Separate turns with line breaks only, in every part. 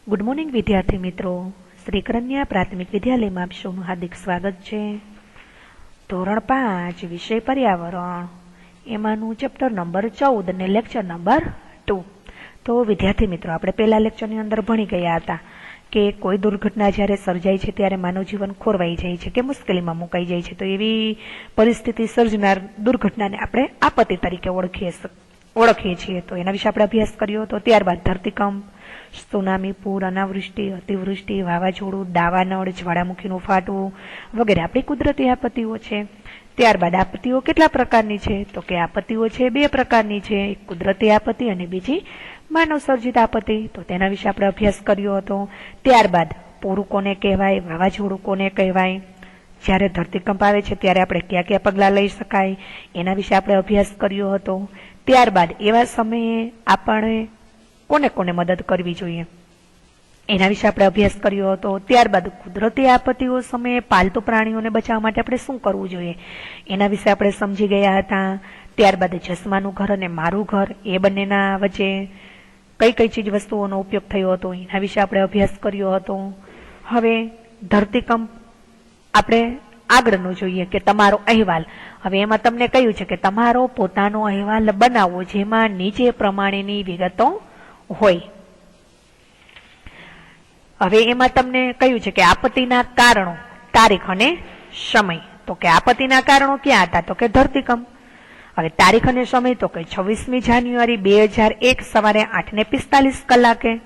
Good morning વિદ્યાર્થી મિત્રો, શ્રી કન્યા પ્રાથમિક વિદ્યાલયમાં આપ સૌનું હાર્દિક સ્વાગત છે. ધોરણ 5 વિષય પર્યાવરણ, એમાંનું ચેપ્ટર નંબર 14 અને લેક્ચર નંબર 2. તો વિદ્યાર્થી મિત્રો, આપણે પહેલા લેક્ચરની અંદર ભણી ગયા હતા કે કોઈ દુર્ઘટના જ્યારે સર્જાય છે ત્યારે માનવ જીવન ખોરવાઈ જાય છે કે મુશ્કેલીમાં મુકાઈ જાય છે, તો એવી પરિસ્થિતિ સર્જનાર દુર્ઘટનાને આપણે આપત્તિ તરીકે ઓળખીએ છીએ. તો એના વિશે આપણે અભ્યાસ કર્યો હતો. ત્યારબાદ ધરતીકંપ, સુનામી, પૂર, અનાવૃષ્ટિ, અતિવૃષ્ટિ, વાવાઝોડું, દાવાનળ, જ્વાળામુખીનું ફાટવું વગેરે આપણી કુદરતી આપત્તિઓ છે. ત્યારબાદ આપત્તિઓ કેટલા પ્રકારની છે? તો કે આપત્તિઓ છે 2 પ્રકારની છે, એક કુદરતી આપત્તિ અને બીજી માનવ સર્જિત આપત્તિ. તો તેના વિશે આપણે અભ્યાસ કર્યો હતો. ત્યારબાદ પૂર કોને કહેવાય, વાવાઝોડું કોને કહેવાય, જ્યારે ધરતીકંપ આવે છે ત્યારે આપણે કયા કયા પગલાં લઈ શકાય, એના વિશે આપણે અભ્યાસ કર્યો હતો. ત્યારબાદ એવા સમયે આપણે કોને કોને મદદ કરવી જોઈએ એના વિશે આપણે અભ્યાસ કર્યો હતો. ત્યારબાદ કુદરતી આપત્તિઓ સમયે પાલતુ પ્રાણીઓને બચાવવા માટે આપણે શું કરવું જોઈએ એના વિશે આપણે સમજી ગયા હતા. ત્યારબાદ જસમાનું ઘર અને મારું ઘર, એ બંનેના વચ્ચે કઈ કઈ ચીજ વસ્તુઓનો ઉપયોગ થયો હતો એના વિશે આપણે અભ્યાસ કર્યો હતો. હવે ધરતીકંપ આપણે આગળનું જોઈએ કે તમારો અહેવાલ. હવે એમાં તમને કહ્યું છે કે તમારો પોતાનો અહેવાલ બનાવો જેમાં નીચે પ્રમાણેની વિગતો હોય. હવે એમાં તમને કહ્યું છે કે આપત્તિના કારણો, તારીખ અને સમય. તો કે આપત્તિના કારણો ક્યાં હતા? તો કે ધરતીકંપ. હવે તારીખ અને સમય તો કે 26મી જાન્યુઆરી 2001 સવારે 8:45 કલાકે.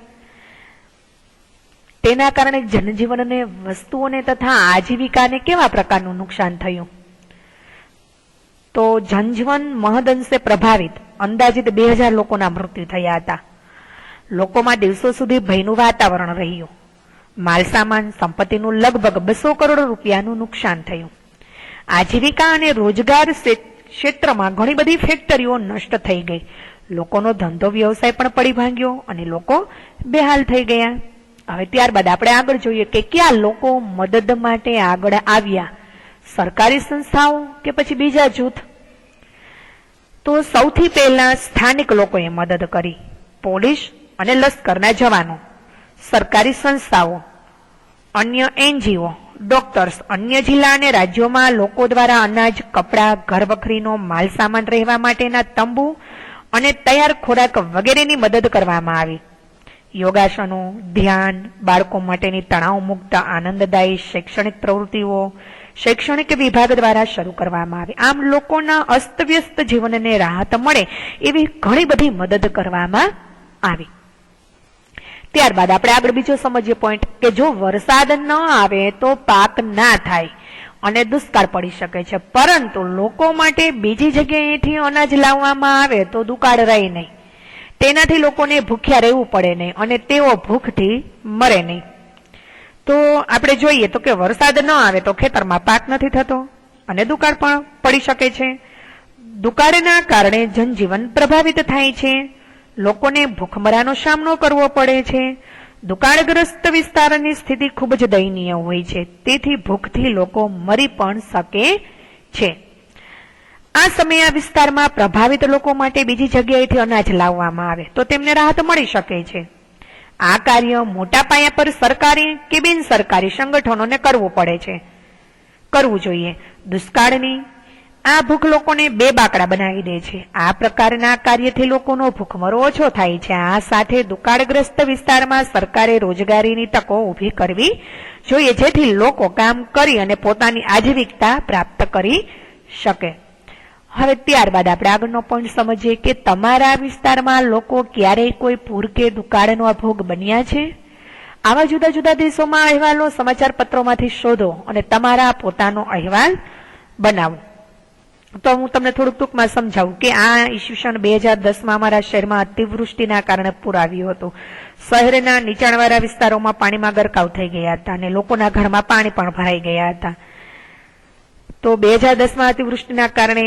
તેના કારણે જનજીવનને, વસ્તુઓને તથા આજીવિકાને કેવા પ્રકારનું નુકસાન થયું? તો જનજીવન મહદઅંશે પ્રભાવિત, અંદાજિત 2000 લોકોના મૃત્યુ થયા હતા. લોકોમાં દિવસો સુધી ભયનું વાતાવરણ રહ્યું. માલસામાન, સંપત્તિનું લગભગ 200 કરોડ રૂપિયાનું નુકસાન થયું. આજીવિકા અને રોજગાર ક્ષેત્રમાં ઘણી બધી ફેક્ટરીઓ નષ્ટ થઈ ગઈ. લોકોનો ધંધો વ્યવસાય પણ પડી ભાંગ્યો અને લોકો બેહાલ થઈ ગયા. હવે ત્યારબાદ આપણે આગળ જોઈએ કે કયા લોકો મદદ માટે આગળ આવ્યા, સરકારી સંસ્થાઓ કે પછી બીજા જૂથ? તો સૌથી પહેલા સ્થાનિક લોકોએ મદદ કરી. પોલીસ અને લશ્કરના જવાનો, સરકારી સંસ્થાઓ, અન્ય NGO, ડોક્ટર્સ, અન્ય જિલ્લા અને રાજ્યોમાં લોકો દ્વારા અનાજ, કપડાં, ઘરવખરીનો માલસામાન, રહેવા માટેના તંબુ અને તૈયાર ખોરાક વગેરેની મદદ કરવામાં આવી. યોગાસનો, ધ્યાન, બાળકો માટેની તણાવ મુક્ત આનંદદાયી શૈક્ષણિક પ્રવૃત્તિઓ શૈક્ષણિક વિભાગ દ્વારા શરૂ કરવામાં આવી. આમ લોકોના અસ્તવ્યસ્ત જીવનને રાહત મળે એવી ઘણી બધી મદદ કરવામાં આવી. ત્યારબાદ આપણે આગળ બીજો સમજીએ પોઈન્ટ કે જો વરસાદ ન આવે તો પાક ના થાય અને દુષ્કાળ પડી શકે છે, પરંતુ લોકો માટે બીજી જગ્યાએથી અનાજ લાવવામાં આવે તો દુકાળ રહે નહીં. તેનાથી લોકોને ભૂખ્યા રહેવું પડે નહીં અને તેઓ ભૂખથી મરે નહીં. તો આપણે જોઈએ તો કે વરસાદ ન આવે તો ખેતરમાં પાક નથી થતો અને દુકાળ પણ પડી શકે છે. દુકાળના કારણે જનજીવન પ્રભાવિત થાય છે. લોકોને ભૂખમરાનો સામનો કરવો પડે છે. દુકાળગ્રસ્ત વિસ્તારની સ્થિતિ ખૂબ જ દયનીય હોય છે. તેથી ભૂખથી લોકો મરી પણ શકે છે. આ સમયે આ વિસ્તારમાં પ્રભાવિત લોકો માટે બીજી જગ્યાએથી અનાજ લાવવામાં આવે તો તેમને રાહત મળી શકે છે. આ કાર્ય મોટા પાયા પર સરકારી કે બિન સરકારી સંગઠનોને કરવું જોઈએ. દુષ્કાળની આ ભૂખ લોકોને બેબાકડા બનાવી દે છે. આ પ્રકારના કાર્યથી લોકોનો ભૂખમરો ઓછો થાય છે. આ સાથે દુકાળગ્રસ્ત વિસ્તારમાં સરકારે રોજગારીની તકો ઊભી કરવી જોઈએ જેથી લોકો કામ કરી અને પોતાની આજીવિકા પ્રાપ્ત કરી શકે. હવે ત્યારબાદ આપણે આગળનો પોઈન્ટ સમજીએ કે તમારા વિસ્તારમાં લોકો ક્યારેય કોઈ પૂર કે દુકાળનો ભોગ બન્યા છે? આવા જુદા જુદા દેશોમાં અહેવાલો સમાચાર પત્રોમાંથી શોધો અને તમારા પોતાનો અહેવાલ બનાવો. તો હું તમને થોડુંક ટૂંકમાં સમજાવું કે આ ઈસવીસન 2010માં અમારા શહેરમાં અતિવૃષ્ટિના કારણે પૂર આવ્યું હતું. શહેરના નીચાણવાળા વિસ્તારોમાં પાણીમાં ગરકાવ થઈ ગયા હતા અને લોકોના ઘરમાં પાણી પણ ભરાઈ ગયા હતા. તો 2010માં અતિવૃષ્ટિના કારણે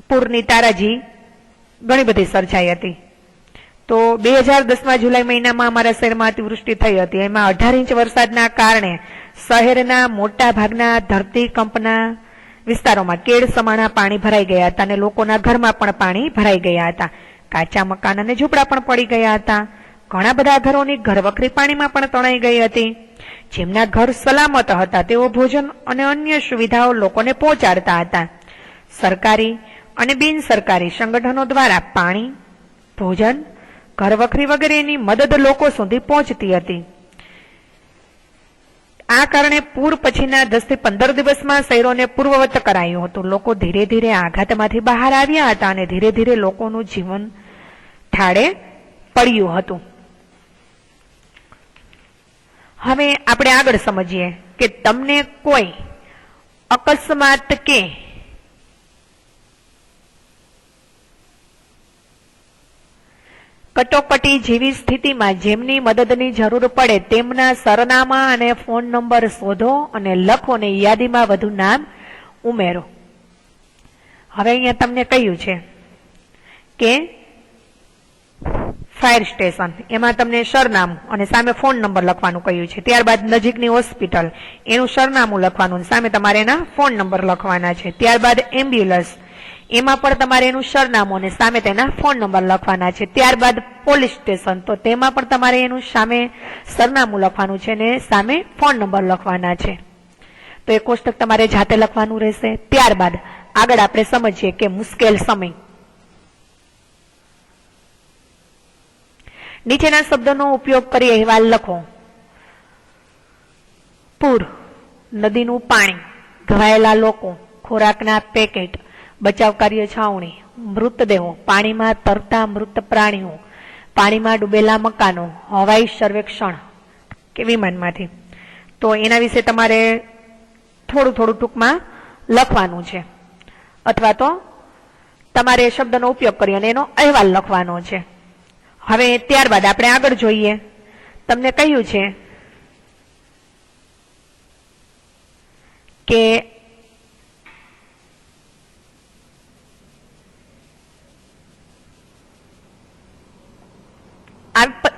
પૂરની તારાજી ઘણી બધી સર્જાઈ હતી. તો 2010માં જુલાઈ મહિનામાં અમારા શહેરમાં અતિવૃષ્ટિ થઈ હતી. એમાં 18 ઇંચ વરસાદના કારણે શહેરના મોટા ભાગના ધરતીકંપના વિસ્તારોમાં કેળ સમાણા પાણી ભરાઈ ગયા હતા અને લોકોના ઘરમાં પણ પાણી ભરાઈ ગયા હતા. કાચા મકાન અને ઝૂંપડા પણ પડી ગયા હતા. ઘણા બધા ઘરોની ઘરવખરી પાણીમાં પણ તણાઈ ગઈ હતી. જેમના ઘર સલામત હતા તેઓ ભોજન અને અન્ય સુવિધાઓ લોકોને પહોંચાડતા હતા. સરકારી અને બિનસરકારી સંગઠનો દ્વારા પાણી, ભોજન, ઘરવખરી વગેરેની મદદ લોકો સુધી પહોંચતી હતી. આ કારણે પૂર પછીના 10 થી 15 દિવસમાં શહેરોને પૂર્વવત કરાયું હતું. લોકો ધીરે ધીરે આઘાતમાંથી બહાર આવ્યા હતા અને ધીરે ધીરે લોકોનું જીવન ઠાળે પડ્યું હતું. હવે આપણે આગળ સમજીએ કે તમને કોઈ અકસ્માત કે કટોકટી જેવી સ્થિતિમાં જેમની મદદની જરૂર પડે તેમના સરનામા અને ફોન નંબર શોધો અને લખો અને યાદીમાં વધુ નામ ઉમેરો. હવે અહીંયા તમને કહ્યું છે કે ફાયર સ્ટેશન, એમાં તમને સરનામું અને સામે ફોન નંબર લખવાનું કહ્યું છે. ત્યારબાદ નજીકની હોસ્પિટલ, એનું સરનામું લખવાનું, સામે તમારે એના ફોન નંબર લખવાના છે. ત્યારબાદ એમ્બ્યુલન્સ, એમાં પણ તમારે એનું સરનામું અને સામે તેના ફોન નંબર લખવાના છે. ત્યારબાદ પોલીસ સ્ટેશન, તો તેમાં પણ તમારે એનું સામે સરનામું લખવાનું છે અને સામે ફોન નંબર લખવાના છે. તો એ કોષ્ટક તમારે જાતે લખવાનું રહેશે. ત્યારબાદ આગળ આપણે સમજીએ કે મુશ્કેલ સમય. નીચેના શબ્દોનો ઉપયોગ કરી અહેવાલ લખો. પૂર, નદીનું પાણી, ઘવાયેલા લોકો, ખોરાકના પેકેટ, બચાવ કાર્ય છાવણી, મૃતદેહો, પાણીમાં તરતા મૃત પ્રાણીઓ, પાણીમાં ડૂબેલા મકાનો, હવાઈ સર્વેક્ષણ કે વિમાનમાંથી. તો એના વિશે તમારે થોડું ટૂંકમાં લખવાનું છે, અથવા તો તમારે શબ્દનો ઉપયોગ કરી અને એનો અહેવાલ લખવાનો છે. હવે ત્યારબાદ આપણે આગળ જોઈએ. તમને કહ્યું છે કે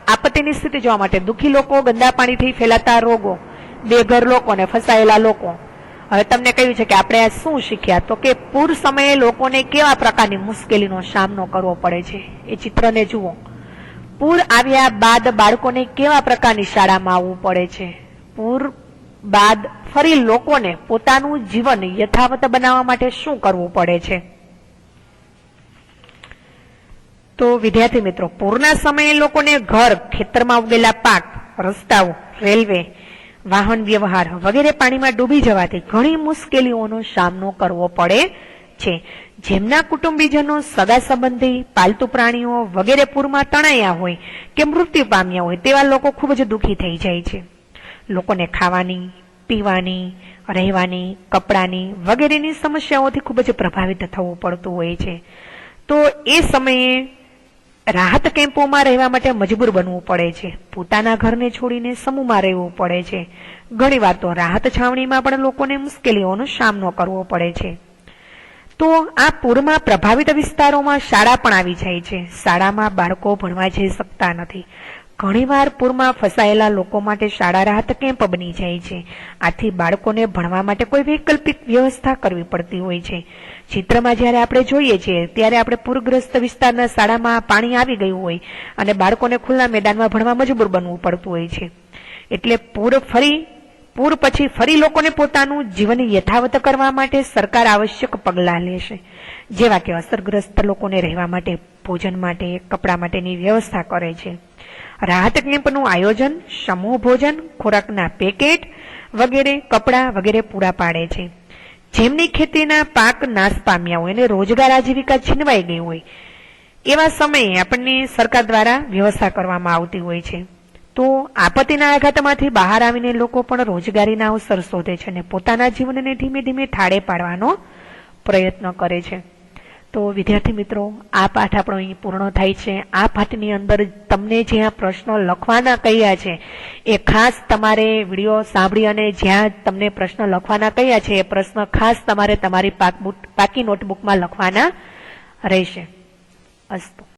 આપત્તિની સ્થિતિ જોવા માટે દુઃખી લોકો, ગંદા પાણીથી ફેલાતા રોગો, બેઘર લોકો અને ફસાયેલા લોકો. હવે તમને કહ્યું છે કે આપણે આ શું શીખ્યા, તો કે પૂર સમયે લોકોને કેવા પ્રકારની મુશ્કેલીનો સામનો કરવો પડે છે. એ ચિત્રને જુઓ. પૂર આવ્યા બાદ બાળકોને કેવા પ્રકારની શાળામાં આવવું પડે છે. પૂર બાદ ફરી લોકોને પોતાનું જીવન યથાવત બનાવવા માટે શું કરવું પડે છે. તો વિદ્યાર્થી મિત્રો, પૂરના સમયે લોકોને ઘર, ખેતરમાં ઉગેલા પાક, રસ્તાઓ, રેલવે, વાહન વ્યવહાર વગેરે પાણીમાં ડૂબી જવાથી ઘણી મુશ્કેલીઓનો સામનો કરવો પડે છે. જેમના કુટુંબીજનો, સગા સંબંધી, પાલતુ પ્રાણીઓ વગેરે પૂરમાં તણાયા હોય કે મૃત્યુ પામ્યા હોય તેવા લોકો ખૂબ જ દુઃખી થઈ જાય છે. લોકોને ખાવાની, પીવાની, રહેવાની, કપડાની વગેરેની સમસ્યાઓથી ખૂબ જ પ્રભાવિત થવું પડતું હોય છે. તો એ સમયે રાહત કેમ્પોમાં રહેવા માટે મજબૂર બનવું પડે છે. પોતાના ઘરને છોડીને સમૂહમાં રહેવું પડે છે. ઘણીવાર તો રાહત છાવણીમાં પણ લોકોને મુશ્કેલીઓનો સામનો કરવો પડે છે. તો આ પૂરમાં પ્રભાવિત વિસ્તારોમાં શાળા પણ આવી જાય છે. શાળામાં બાળકો ભણવા જઈ શકતા નથી. ઘણીવાર પૂરમાં ફસાયેલા લોકો માટે શાળા રાહત કેમ્પ બની જાય છે. આથી બાળકોને ભણવા માટે કોઈ વૈકલ્પિક વ્યવસ્થા કરવી પડતી હોય છે. ચિત્રમાં જ્યારે આપણે જોઈએ છીએ ત્યારે આપણે પૂરગ્રસ્ત વિસ્તારના શાળામાં પાણી આવી ગયું હોય અને બાળકોને ખુલ્લા મેદાનમાં ભણવા મજબૂર બનવું પડતું હોય છે. એટલે પૂર પછી ફરી લોકોને પોતાનું જીવન યથાવત કરવા માટે સરકાર આવશ્યક પગલાં લેશે, જેવા કે અસરગ્રસ્ત લોકોને રહેવા માટે, ભોજન માટે, કપડાં માટેની વ્યવસ્થા કરે છે. રાહત કેમ્પનું આયોજન, સમૂહ ભોજન, ખોરાકના પેકેટ વગેરે, કપડાં વગેરે પૂરા પાડે છે. જેમની ખેતીના પાક નાશ પામ્યા હોય અને રોજગાર આજીવિકા છીનવાઈ ગઈ હોય એવા સમયે આપણને સરકાર દ્વારા વ્યવસ્થા કરવામાં આવતી હોય છે. તો આપત્તિના આઘાતમાંથી બહાર આવીને લોકો પણ રોજગારીના અવસર શોધે છે અને પોતાના જીવનને ધીમે ધીમે ઠાળે પાડવાનો પ્રયત્ન કરે છે. તો વિદ્યાર્થી મિત્રો, આ પાઠ આપણો અહીં પૂર્ણ થાય છે. આ પાઠની અંદર તમને જ્યાં પ્રશ્નો લખવાના કહ્યા છે એ ખાસ તમારે વિડીયો સાંભળી અને જ્યાં તમને પ્રશ્ન લખવાના કહ્યા છે એ પ્રશ્ન ખાસ તમારે તમારી પાકી નોટબુકમાં લખવાના રહેશે. અસ્તુ.